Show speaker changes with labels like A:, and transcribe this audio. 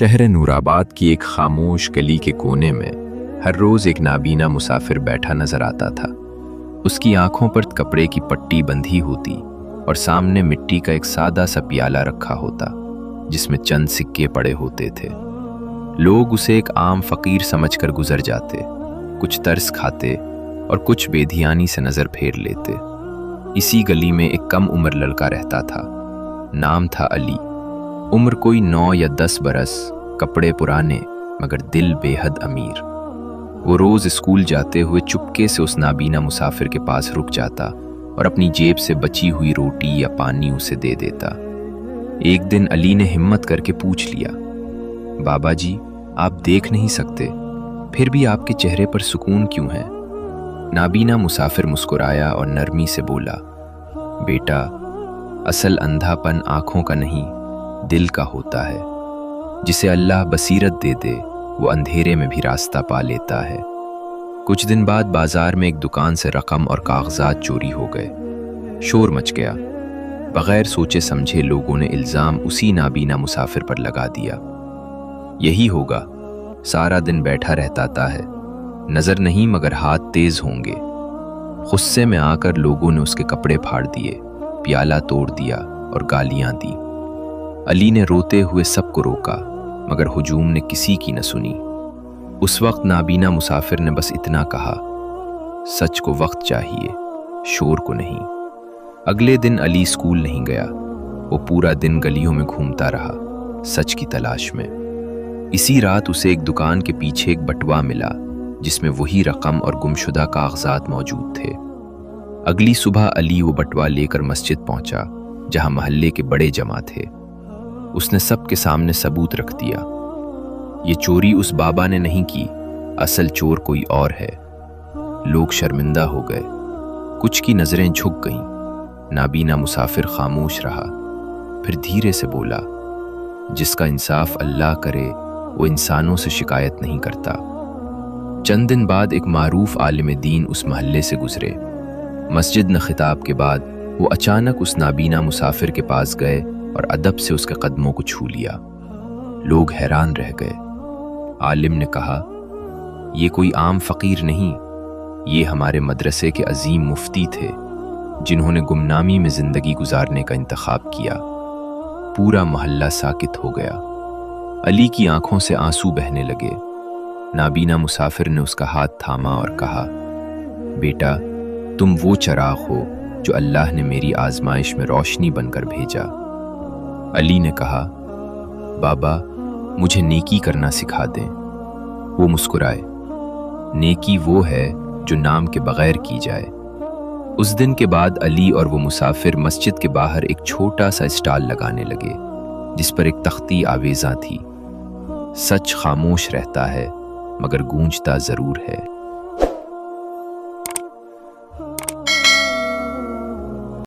A: शहर नूराबाद की एक खामोश गली के कोने में हर रोज एक नाबीना मुसाफिर बैठा नजर आता था। उसकी आंखों पर कपड़े की पट्टी बंधी होती और सामने मिट्टी का एक सादा सा प्याला रखा होता जिसमें चंद सिक्के पड़े होते थे। लोग उसे एक आम फकीर समझकर गुजर जाते, कुछ तरस खाते और कुछ बेधियानी से नजर फेर लेते। इसी गली में एक कम उम्र लड़का रहता था। नाम था अली। उम्र कोई 9 या 10 बरस, कपड़े पुराने मगर दिल बेहद अमीर। वो रोज स्कूल जाते हुए चुपके से उस नाबीना मुसाफिर के पास रुक जाता और अपनी जेब से बची हुई रोटी या पानी उसे दे देता। एक दिन अली ने हिम्मत करके पूछ लिया, बाबा जी, आप देख नहीं सकते, फिर भी आपके चेहरे पर सुकून क्यों है? नाबीना मुसाफिर मुस्कुराया और नरमी से बोला, बेटा, असल अंधापन आंखों का नहीं, दिल का होता है। जिसे अल्लाह बसीरत दे दे वो अंधेरे में भी रास्ता पा लेता है। कुछ दिन बाद बाजार में एक दुकान से रकम और कागजात चोरी हो गए। शोर मच गया। बगैर सोचे समझे लोगों ने इल्जाम उसी नाबीना मुसाफिर पर लगा दिया। यही होगा, सारा दिन बैठा रहता है, नजर नहीं मगर हाथ तेज होंगे। गुस्से में आकर लोगों ने उसके कपड़े फाड़ दिए, प्याला तोड़ दिया और गालियां दी। अली ने रोते हुए सबको रोका मगर हुजूम ने किसी की न सुनी। उस वक्त नाबीना मुसाफिर ने बस इतना कहा, सच को वक्त चाहिए, शोर को नहीं। अगले दिन अली स्कूल नहीं गया। वो पूरा दिन गलियों में घूमता रहा, सच की तलाश में। इसी रात उसे एक दुकान के पीछे एक बटवा मिला जिसमें वही रकम और गुमशुदा कागजात मौजूद थे। अगली सुबह अली वो बटवा लेकर मस्जिद पहुंचा जहां मोहल्ले के बड़े जमा थे। उसने सबके सामने सबूत रख दिया, ये चोरी उस बाबा ने नहीं की, असल चोर कोई और है। लोग शर्मिंदा हो गए, कुछ की नजरें झुक गईं। नाबीना मुसाफिर खामोश रहा, फिर धीरे से बोला, जिसका इंसाफ अल्लाह करे वो इंसानों से शिकायत नहीं करता। चंद दिन बाद एक मारूफ आलिम दीन उस महल्ले से गुजरे। मस्जिद न खिताब के बाद वो अचानक उस नाबीना मुसाफिर के पास गए और अदब से उसके कदमों को छू लिया। लोग हैरान रह गए। आलिम ने कहा, ये कोई आम फकीर नहीं, ये हमारे मदरसे के अजीम मुफ्ती थे जिन्होंने गुमनामी में जिंदगी गुजारने का इंतखाब किया। पूरा मोहल्ला साकित हो गया। अली की आंखों से आंसू बहने लगे। नाबीना मुसाफिर ने उसका हाथ थामा और कहा, बेटा, तुम वो चिराग हो जो अल्लाह ने मेरी आजमाइश में रोशनी बनकर भेजा। अली ने कहा, बाबा, मुझे नेकी करना सिखा दें। वो मुस्कुराए, नेकी वो है जो नाम के बगैर की जाए। उस दिन के बाद अली और वो मुसाफिर मस्जिद के बाहर एक छोटा सा स्टॉल लगाने लगे जिस पर एक तख्ती आवेजा थी, सच खामोश रहता है मगर गूंजता जरूर है।